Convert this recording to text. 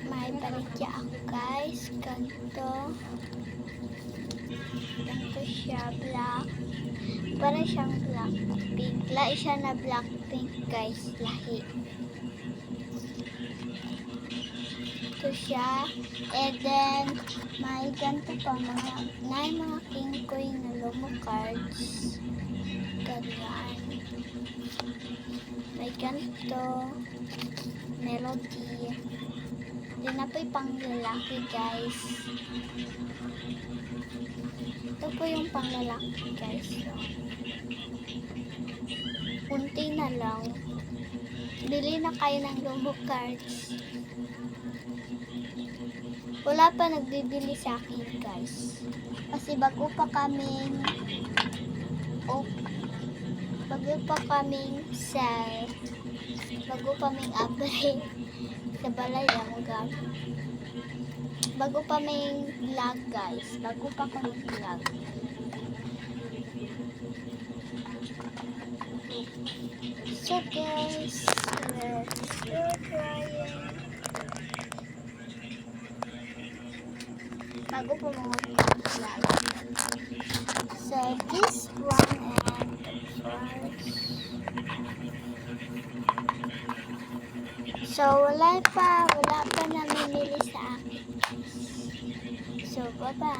may balikya ako guys. Ganito siya, black. Para siyang black pink. Lahi siya na black pink guys, lahi. Ito siya. And then, may ganito pa mga king coin na lomo cards. Ganyan. May ganito. Melody. Din na po yung panglalaki guys. Ito po yung panglalaki guys. So, kunti na lang. Bili na kayo ng lomo cards. Wala pa nagbibili sa akin guys. Kasi bago pa kaming sell. Bago kaming abre sa Balayanga. Bago pa may vlog guys. Bago pa ko mag-vlog. So guys, let's go trying. Bago pa mga vlog. So this one and the first. So wala pa namimili sa akin. So bye bye.